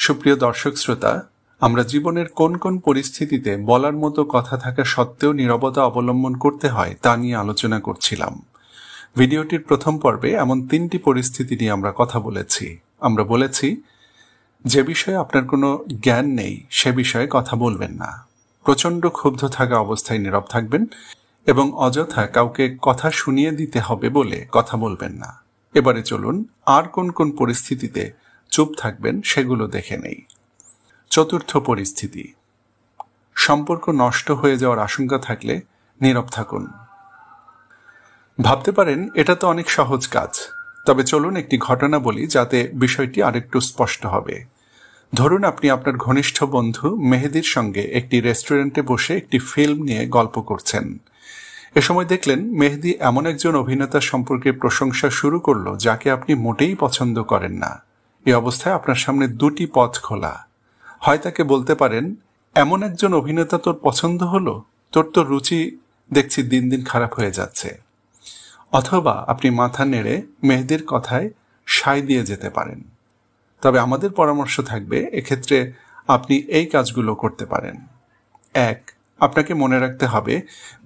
সুপ্রিয় দর্শক শ্রোতা, আমরা জীবনের কোন কোন পরিস্থিতিতে বলার মতো কথা থাকা সত্ত্বেও নীরবতা অবলম্বন করতে হয় তা নিয়ে আলোচনা করছিলাম। ভিডিওটির প্রথম পর্বে এমন 3টি পরিস্থিতি নিয়ে আমরা কথা বলেছি। আমরা বলেছি, যে বিষয়ে আপনার কোনো জ্ঞান নেই সে বিষয়ে কথা বলবেন না, প্রচণ্ড ক্ষুব্ধ থাকা অবস্থায় নীরব থাকবেন এবং অযথা কাউকে কথা শুনিয়ে দিতে হবে বলে কথা বলবেন না। এবারে চলুন আর কোন কোন পরিস্থিতিতে চুপ থাকবেন সেগুলো দেখে নেই। চতুর্থ পরিস্থিতি, সম্পর্ক নষ্ট হয়ে যাওয়ার আশঙ্কা থাকলে নীরব থাকুন। ভাবতে পারেন এটা তো অনেক সহজ কাজ, তবে চলুন একটি ঘটনা বলি যাতে বিষয়টি আরেকটু স্পষ্ট হবে। ধরুন আপনি আপনার ঘনিষ্ঠ বন্ধু মেহেদির সঙ্গে একটি রেস্টুরেন্টে বসে একটি ফিল্ম নিয়ে গল্প করছেন। এ সময় দেখলেন মেহেদি এমন একজন অভিনেতার সম্পর্কে প্রশংসা শুরু করলো যাকে আপনি মোটেই পছন্দ করেন না। এই অবস্থায় আপনার সামনে দুটি পথ খোলা। হয় তাকে বলতে পারেন, এমন একজন অভিনেতা তোর পছন্দ হলো, তোর তো রুচি দেখছি দিন দিন খারাপ হয়ে যাচ্ছে। অথবা আপনি মাথা নেড়ে মেহেদির কথায় সায় দিয়ে যেতে পারেন। তবে আমাদের পরামর্শ থাকবে, এক্ষেত্রে আপনি এই কাজগুলো করতে পারেন। 1. আপনাকে মনে রাখতে হবে,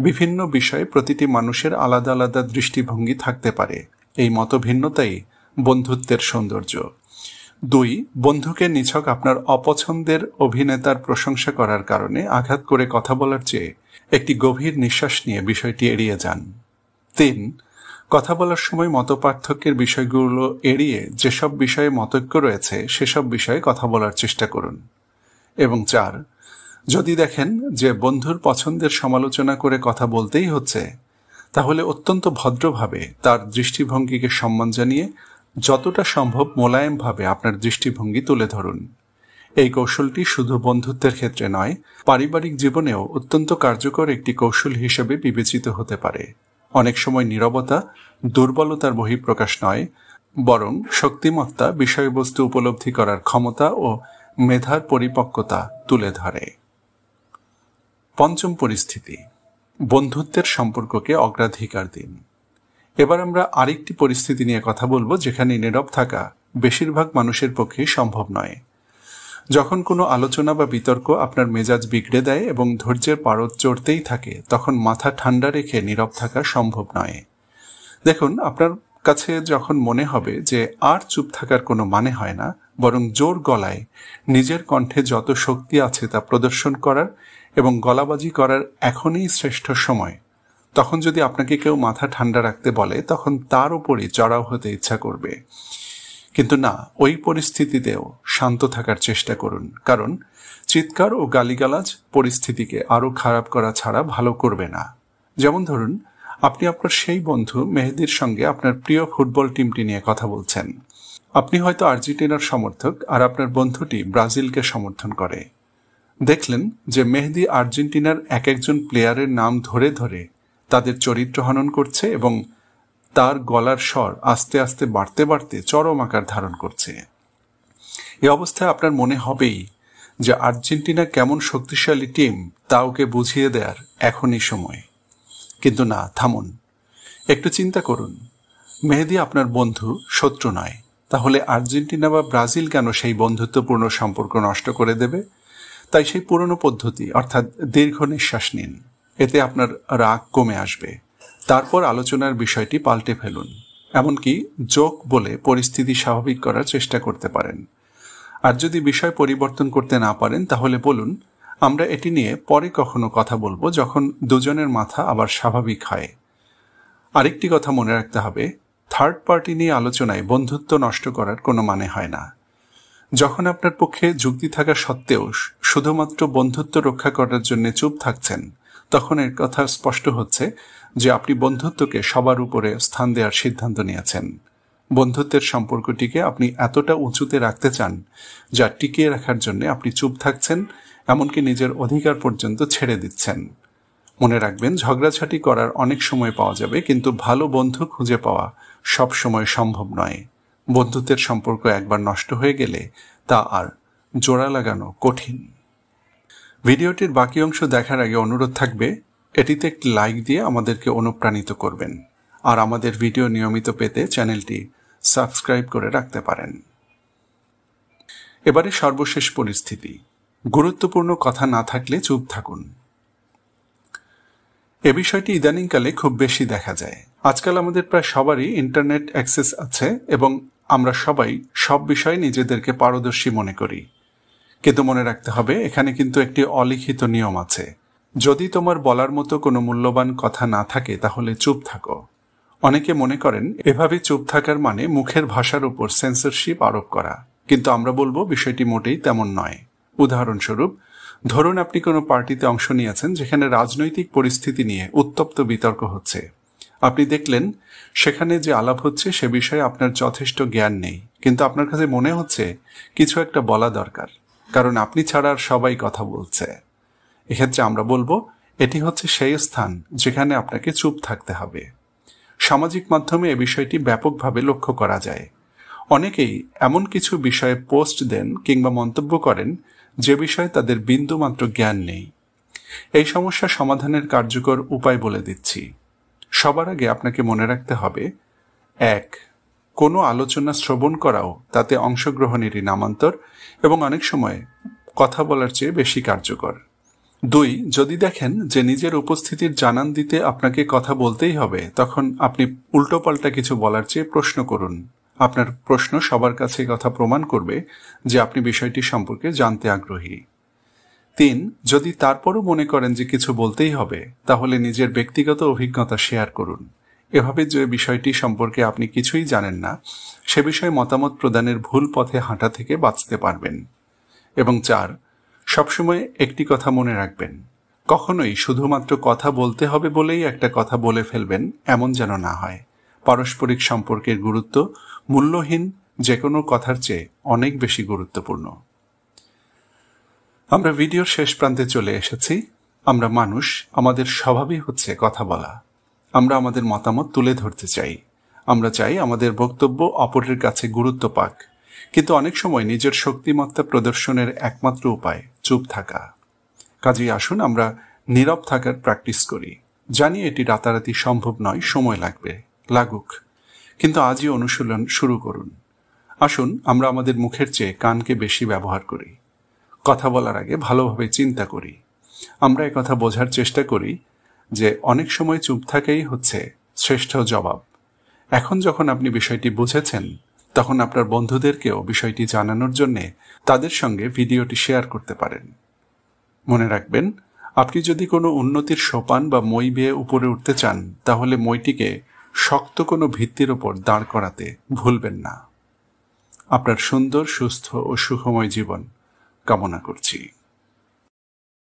বিভিন্ন বিষয়ে প্রতিটি মানুষের আলাদা আলাদা দৃষ্টিভঙ্গি থাকতে পারে। এই মতভিন্নতাই বন্ধুত্বের সৌন্দর্য। 2. বন্ধুকে নিছক আপনার অপছন্দের অভিনেতার প্রশংসা করার কারণে আঘাত করে কথা বলার চেয়ে একটি গভীর নিঃশ্বাস নিয়ে বিষয়টি এড়িয়ে যান। 3. কথা বলার সময় মতপার্থক্যের বিষয়গুলো এড়িয়ে যেসব বিষয়ে মতৈক্য রয়েছে সেসব বিষয়ে কথা বলার চেষ্টা করুন। এবং 4. যদি দেখেন যে বন্ধুর পছন্দের সমালোচনা করে কথা বলতেই হচ্ছে, তাহলে অত্যন্ত ভদ্রভাবে তার দৃষ্টিভঙ্গিকে সম্মান জানিয়ে যতটা সম্ভব মোলায়েমভাবে আপনার দৃষ্টিভঙ্গি তুলে ধরুন। এই কৌশলটি শুধু বন্ধুত্বের ক্ষেত্রে নয়, পারিবারিক জীবনেও অত্যন্ত কার্যকর একটি কৌশল হিসেবে বিবেচিত হতে পারে। অনেক সময় নীরবতা দুর্বলতার বহিঃপ্রকাশ নয়, বরং শক্তিমত্তা, বিষয়বস্তু উপলব্ধি করার ক্ষমতা ও মেধার পরিপক্কতা তুলে ধরে। পঞ্চম পরিস্থিতি, বন্ধুত্বের সম্পর্ককে অগ্রাধিকার দিন। এবার আমরা আরেকটি পরিস্থিতি নিয়ে কথা বলবো যেখানে নীরব থাকা বেশিরভাগ মানুষের পক্ষেই সম্ভব নয়। যখন কোনো আলোচনা বা বিতর্ক আপনার মেজাজ বিগড়ে দেয় এবং ধৈর্যের পারদ চড়তেই থাকে, তখন মাথা ঠান্ডা রেখে নীরব থাকা সম্ভব নয়। দেখুন, আপনার কাছে যখন মনে হবে যে আর চুপ থাকার কোনো মানে হয় না, বরং জোর গলায় নিজের কণ্ঠে যত শক্তি আছে তা প্রদর্শন করার এবং গলাবাজি করার এখনই শ্রেষ্ঠ সময়, তখন যদি আপনাকে কেউ মাথা ঠান্ডা রাখতে বলে, তখন তার উপরই চড়াও হতে ইচ্ছা করবে। কিন্তু না, ওই পরিস্থিতিতেও শান্ত থাকার চেষ্টা করুন, কারণ চিৎকার ও গালিগালাজ পরিস্থিতিকে আরো খারাপ করা ছাড়া ভালো করবে না। যেমন ধরুন, আপনি আপনার সেই বন্ধু মেহেদির সঙ্গে আপনার প্রিয় ফুটবল টিমটি নিয়ে কথা বলছেন। আপনি হয়তো আর্জেন্টিনার সমর্থক আর আপনার বন্ধুটি ব্রাজিলকে সমর্থন করে। দেখলেন যে মেহেদি আর্জেন্টিনার এক একজন প্লেয়ারের নাম ধরে ধরে তাদের চরিত্র হনন করছে এবং তার গলার স্বর আস্তে আস্তে বাড়তে বাড়তে চরম আকার ধারণ করছে। এই অবস্থায় আপনার মনে হবেই যে আর্জেন্টিনা কেমন শক্তিশালী টিম তা ওকে বুঝিয়ে দেওয়ার এখনই সময়। কিন্তু না, থামুন, একটু চিন্তা করুন। মেহেদি আপনার বন্ধু, শত্রু নয়। তাহলে আর্জেন্টিনা বা ব্রাজিল কেন সেই বন্ধুত্বপূর্ণ সম্পর্ক নষ্ট করে দেবে? তাই সেই পুরনো পদ্ধতি, অর্থাৎ দীর্ঘ নিঃশ্বাস নিন। এতে আপনার রাগ কমে আসবে। তারপর আলোচনার বিষয়টি পাল্টে ফেলুন, এমনকি জোক বলে পরিস্থিতি স্বাভাবিক করার চেষ্টা করতে পারেন। আর যদি বিষয় পরিবর্তন করতে না পারেন, তাহলে বলুন, আমরা এটি নিয়ে পরে কখনো কথা বলবো, যখন দুজনের মাথা আবার স্বাভাবিক হয়। আরেকটি কথা মনে রাখতে হবে, থার্ড পার্টি নিয়ে আলোচনায় বন্ধুত্ব নষ্ট করার কোনো মানে হয় না। যখন আপনার পক্ষে যুক্তি থাকা সত্ত্বেও শুধুমাত্র বন্ধুত্ব রক্ষা করার জন্য চুপ থাকছেন, তখন এর কথা স্পষ্ট হচ্ছে যে আপনি বন্ধুত্বকে সবার উপরে স্থান দেওয়ার সিদ্ধান্ত নিয়েছেন। বন্ধুত্বের সম্পর্কটিকে আপনি এতটা উঁচুতে রাখতে চান যা টিকিয়ে রাখার জন্য আপনি চুপ থাকছেন, এমনকি নিজের অধিকার পর্যন্ত ছেড়ে দিচ্ছেন। মনে রাখবেন, ঝগড়াঝাটি করার অনেক সময় পাওয়া যাবে, কিন্তু ভালো বন্ধু খুঁজে পাওয়া সব সময় সম্ভব নয়। বন্ধুত্বের সম্পর্ক একবার নষ্ট হয়ে গেলে তা আর জোড়া লাগানো কঠিন। ভিডিওটির বাকি অংশ দেখার আগে অনুরোধ থাকবে, এটিতে একটি লাইক দিয়ে আমাদেরকে অনুপ্রাণিত করবেন, আর আমাদের ভিডিও নিয়মিত পেতে চ্যানেলটি সাবস্ক্রাইব করে রাখতে পারেন। এবারে সর্বশেষ পরিস্থিতি, গুরুত্বপূর্ণ কথা না থাকলে চুপ থাকুন। এ বিষয়টি ইদানিংকালে খুব বেশি দেখা যায়। আজকাল আমাদের প্রায় সবারই ইন্টারনেট অ্যাক্সেস আছে এবং আমরা সবাই সব বিষয়ে নিজেদেরকে পারদর্শী মনে করি। কিন্তু মনে রাখতে হবে, এখানে কিন্তু একটি অলিখিত নিয়ম আছে। যদি তোমার বলার মতো কোনো মূল্যবান কথা না থাকে তাহলে চুপ থাকো। অনেকে মনে করেন এভাবে চুপ থাকার মানে মুখের ভাষার উপর সেন্সরশিপ আরোপ করা, কিন্তু আমরা বলবো বিষয়টি মোটেই তেমন নয়। উদাহরণস্বরূপ, ধরুন আপনি কোনো পার্টিতে অংশ নিয়েছেন যেখানে রাজনৈতিক পরিস্থিতি নিয়ে উত্তপ্ত বিতর্ক হচ্ছে। আপনি দেখলেন সেখানে যে আলাপ হচ্ছে সে বিষয়ে আপনার যথেষ্ট জ্ঞান নেই, কিন্তু আপনার কাছে মনে হচ্ছে কিছু একটা বলা দরকার, কারণ আপনি ছাড়া আর সবাই কথা বলছে। এক্ষেত্রে আমরা বলবো এটি হচ্ছে সেই স্থান যেখানে আপনাকে চুপ থাকতে হবে। সামাজিক মাধ্যমে এ বিষয়টি ব্যাপকভাবে লক্ষ্য করা যায়। অনেকেই এমন কিছু বিষয়ে পোস্ট দেন কিংবা মন্তব্য করেন যে বিষয়ে তাদের বিন্দুমাত্র জ্ঞান নেই। এই সমস্যা সমাধানের কার্যকর উপায় বলে দিচ্ছি। সবার আগে আপনাকে মনে রাখতে হবে, 1. কোনো আলোচনা শ্রবণ করাও তাতে অংশগ্রহণেরই নামান্তর এবং অনেক সময় কথা বলার চেয়ে বেশি কার্যকর। 2. যদি দেখেন যে নিজের উপস্থিতির জানান দিতে আপনাকে কথা বলতেই হবে, তখন আপনি উল্টোপাল্টা কিছু বলার চেয়ে প্রশ্ন করুন। আপনার প্রশ্ন সবার কাছে কথা প্রমাণ করবে যে আপনি বিষয়টি সম্পর্কে জানতে আগ্রহী। 3. যদি তারপরও মনে করেন যে কিছু বলতেই হবে, তাহলে নিজের ব্যক্তিগত অভিজ্ঞতা শেয়ার করুন। এভাবে যে বিষয়টি সম্পর্কে আপনি কিছুই জানেন না সে বিষয়ে মতামত প্রদানের ভুল পথে হাঁটা থেকে বাঁচতে পারবেন। এবং 4. সবসময় একটি কথা মনে রাখবেন, কখনোই শুধুমাত্র কথা বলতে হবে বলেই একটা কথা বলে ফেলবেন এমন যেন না হয়। পারস্পরিক সম্পর্কের গুরুত্ব মূল্যহীন যে কোনো কথার চেয়ে অনেক বেশি গুরুত্বপূর্ণ। আমরা ভিডিওর শেষ প্রান্তে চলে এসেছি। আমরা মানুষ, আমাদের স্বভাবই হচ্ছে কথা বলা। আমরা আমাদের মতামত তুলে ধরতে চাই। আমরা চাই আমাদের বক্তব্য অপরের কাছে গুরুত্ব পাক, কিন্তু অনেক সময় নিজের শক্তিমত্তা প্রদর্শনের একমাত্র উপায় চুপ থাকা। কাজেই আসুন আমরা নীরব থাকার প্র্যাকটিস করি। জানি এটি রাতারাতি সম্ভব নয়, সময় লাগুক, কিন্তু আজই অনুশীলন শুরু করুন। আসুন আমরা আমাদের মুখের চেয়ে কানকে বেশি ব্যবহার করি। কথা বলার আগে ভালোভাবে চিন্তা করি। আমরা একথা বোঝার চেষ্টা করি যে অনেক সময় চুপ থাকাই হচ্ছে শ্রেষ্ঠ জবাব। এখন যখন আপনি বিষয়টি বুঝেছেন, তখন আপনার বন্ধুদেরকেও বিষয়টি জানানোর জন্য তাদের সঙ্গে ভিডিওটি শেয়ার করতে পারেন। মনে রাখবেন, আপনি যদি কোনো উন্নতির সোপান বা মই বেয়ে উপরে উঠতে চান, তাহলে মইটিকে শক্ত কোনো ভিত্তির ওপর দাঁড় করাতে ভুলবেন না। আপনার সুন্দর, সুস্থ ও সুখময় জীবন কামনা করছি।